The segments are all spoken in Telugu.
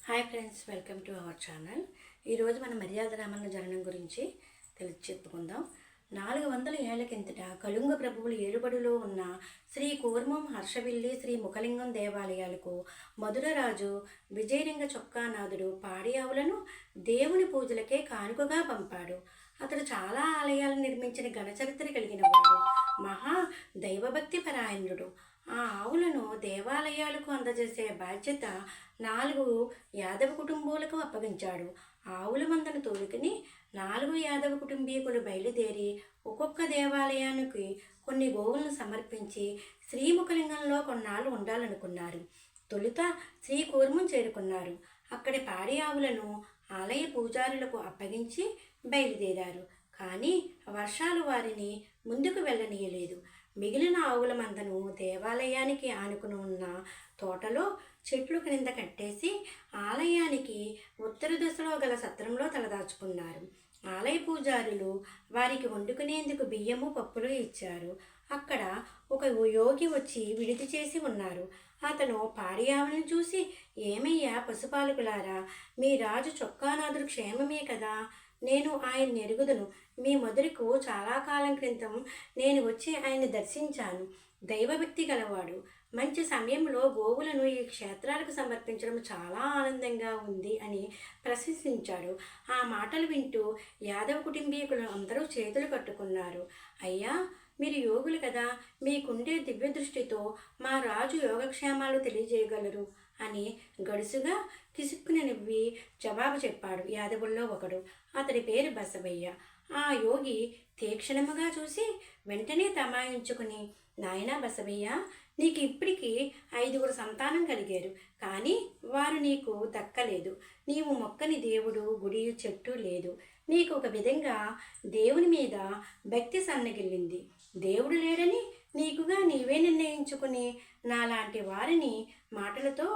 Hi friends, welcome to our channel. ఈరోజు మనం మర్యాద రామన్న జననం గురించి చెప్పుకుందాం. 400 ఏళ్ల కిందట కళింగ ప్రభువులు ఏలుబడిలో ఉన్న శ్రీ కూర్మం, హర్షవిల్లి, శ్రీ ముఖలింగం దేవాలయాలకు మధురరాజు విజయలింగ చొక్కానాథుడు పాడి ఆవులను దేవుని పూజలకే కానుకగా పంపాడు. అతడు చాలా ఆలయాలను నిర్మించిన ఘనచరిత్ర కలిగిన వాడు. మహా దైవభక్తి పరాయణుడు. ఆ ఆవులను దేవాలయాలకు అందజేసే బాధ్యత 4 యాదవ కుటుంబాలకు అప్పగించాడు. ఆవుల మందను తోలుకుని 4 యాదవ కుటుంబీకులు బయలుదేరి ఒక్కొక్క దేవాలయానికి కొన్ని గోవులను సమర్పించి శ్రీముఖలింగంలో కొన్నాళ్ళు ఉండాలనుకున్నారు. తొలుత శ్రీకూర్మం చేరుకున్నారు. అక్కడి పాడి ఆవులను ఆలయ పూజారులకు అప్పగించి బయలుదేరారు. కానీ వర్షాలు వారిని ముందుకు వెళ్ళనీయలేదు. మిగిలిన ఆవుల మందను దేవాలయానికి ఆనుకుని ఉన్న తోటలో చెట్లు క్రింద కట్టేసి ఆలయానికి ఉత్తర దిశలో గల సత్రంలో తలదాచుకున్నారు. ఆలయ పూజారులు వారికి వండుకునేందుకు బియ్యము, పప్పులు ఇచ్చారు. అక్కడ ఒక యోగి వచ్చి విడిది చేసి ఉన్నారు. అతను పాడి ఆవులను చూసి, ఏమయ్యా పశుపాలకులారా, మీ రాజు చొక్కానాథుడు క్షేమమే కదా? నేను ఆయన్ని ఎరుగుదును. మీ మొదలుకు చాలా కాలం క్రితం నేను వచ్చి ఆయన్ని దర్శించాను. దైవభక్తి గలవాడు. మంచి సమయంలో గోవులను ఈ క్షేత్రాలకు సమర్పించడం చాలా ఆనందంగా ఉంది అని ప్రశంసించాడు. ఆ మాటలు వింటూ యాదవ కుటుంబీకులు అందరూ చేతులు కట్టుకున్నారు. అయ్యా, మీరు యోగులు కదా, మీకుండే దివ్య దృష్టితో మా రాజు యోగక్షేమాలు తెలియజేయగలరు అని గడుసుగా కిసుక్కుని నవ్వి జవాబు చెప్పాడు యాదవుల్లో ఒకడు. అతడి పేరు బసవయ్య. ఆ యోగి తీక్షణముగా చూసి వెంటనే తమాయించుకుని, నాయనా బసవయ్య, నీకు ఇప్పటికీ 5 సంతానం కలిగారు, కానీ వారు నీకు దక్కలేదు. నీవు మొక్కని దేవుడు, గుడి, చెట్టు లేదు. నీకు ఒక విధంగా దేవుని మీద భక్తి సన్నగిల్లింది. దేవుడు లేడని నీకుగా నీవే నిర్ణయించుకుని నాలాంటి వారిని మాటలతో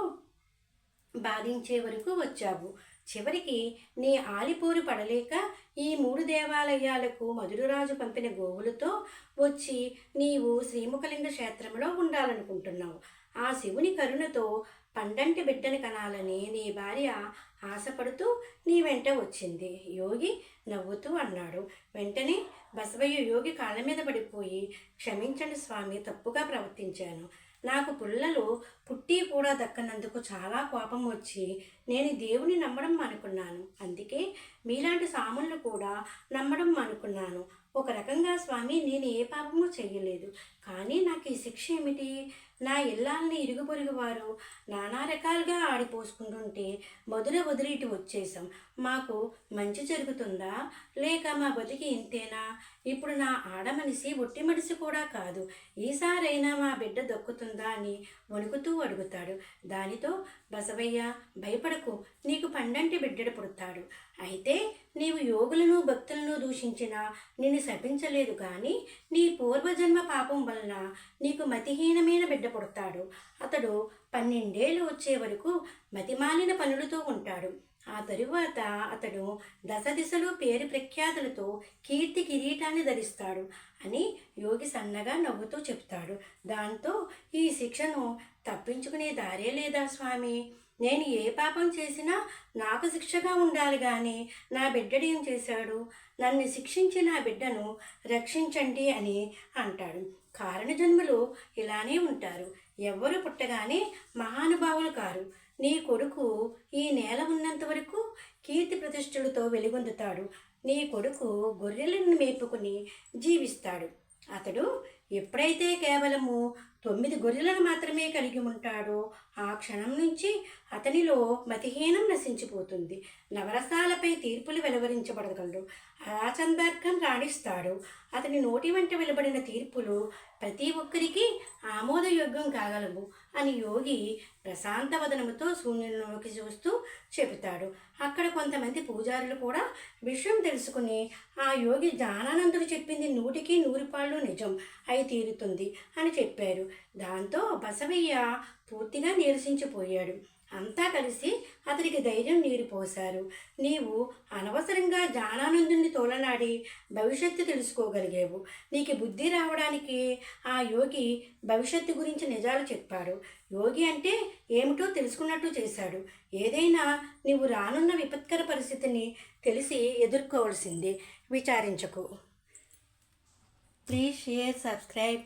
బాధించే వరకు వచ్చావు. చివరికి నీ ఆలిపోరు పడలేక ఈ 3 దేవాలయాలకు మధురరాజు పంపిన గోవులతో వచ్చి నీవు శ్రీముఖలింగ క్షేత్రంలో ఉండాలనుకుంటున్నావు. ఆ శివుని కరుణతో పండంటి బిడ్డను కనాలని నీ భార్య ఆశపడుతూ నీ వెంట వచ్చింది. యోగి నవ్వుతూ అన్నాడు. వెంటనే బసవయ్య యోగి కాళ్ళ మీద పడిపోయి, క్షమించండి స్వామి, తప్పుగా ప్రవర్తించాను. నాకు పుల్లలు పుట్టి కూడా దక్కనందుకు చాలా కోపం వచ్చి నేను దేవుని నమ్మడం మానుకున్నాను. అందుకే మీలాంటి సాములను కూడా నమ్మడం మానుకున్నాను. ఒక రకంగా స్వామి, నేను ఏ పాపము చెయ్యలేదు, కానీ నాకు ఈ శిక్ష ఏమిటి? నా ఇల్లాలని ఇరుగు పొరుగు వారు నానా రకాలుగా ఆడిపోసుకుంటుంటే మధుర వదిలి ఇటు వచ్చేసాం. మాకు మంచి జరుగుతుందా, లేక మా బతికి ఇంతేనా? ఇప్పుడు నా ఆడమనిషి ఒట్టి మనిషి కూడా కాదు. ఈసారైనా మా బిడ్డ దక్కుతుందా అని వణుకుతూ అడుగుతాడు. దానితో బసవయ్య, భయపడకు, నీకు పండంటి బిడ్డడు పుడతాడు. అయితే నీవు యోగులను, భక్తులను దూషించినా నిన్ను శపించలేదు, కానీ నీ పూర్వజన్మ పాపం వలన నీకు మతిహీనమైన బిడ్డ పుడతాడు. అతడు 12 ఏళ్ళు వచ్చే వరకు మతిమాలిన పనులతో ఉంటాడు. ఆ తరువాత అతడు దశ దిశలో పేరు ప్రఖ్యాతులతో కీర్తి కిరీటాన్ని ధరిస్తాడు అని యోగి సన్నగా నవ్వుతూ చెప్తాడు. దాంతో ఈ శిక్షను తప్పించుకునే దారే లేదా స్వామి? నేను ఏ పాపం చేసినా నాకు శిక్షగా ఉండాలి, కానీ నా బిడ్డడేం చేశాడు? నన్ను శిక్షించి నా బిడ్డను రక్షించండి అని అంటాడు. కారణజన్ములు ఇలానే ఉంటారు. ఎవ్వరు పుట్టగానే మహానుభావులు కారు. నీ కొడుకు ఈ నేల ఉన్నంత వరకు కీర్తి ప్రతిష్టలతో వెలుగొందుతాడు. నీ కొడుకు గొర్రెలను మేపుకుని జీవిస్తాడు. అతడు ఎప్పుడైతే కేవలము 9 గొర్రెలను మాత్రమే కలిగి ఉంటాడో ఆ క్షణం నుంచి అతనిలో మతిహీనం నశించిపోతుంది. నవరసాలపై తీర్పులు వెలువరించబడగలడు. అరాచందార్కం రాణిస్తాడు. అతని నోటి వెంట వెలువడిన తీర్పులు ప్రతి ఒక్కరికి ఆమోదయోగ్యం కాగలవు అని యోగి ప్రశాంత వదనముతో శూన్యంలోకి చూస్తూ చెబుతాడు. అక్కడ కొంతమంది పూజారులు కూడా విషయం తెలుసుకుని, ఆ యోగి జ్ఞానానందుడు చెప్పింది 100కి 100 పాళ్ళు నిజం అయి తీరుతుంది అని చెప్పారు. దాంతో బసవయ్య పూర్తిగా నీరసించిపోయాడు. అంతా కలిసి అతనికి ధైర్యం నీరిపోశారు. నీవు అనవసరంగా జ్ఞానానందుని తోలనాడి భవిష్యత్తు తెలుసుకోగలిగావు. నీకు బుద్ధి రావడానికి ఆ యోగి భవిష్యత్తు గురించి నిజాలు చెప్పాడు. యోగి అంటే ఏమిటో తెలుసుకున్నట్టు చేశాడు. ఏదైనా నీవు రానున్న విపత్కర పరిస్థితిని తెలిసి ఎదుర్కోవాల్సిందే. విచారించకు. Please share, subscribe.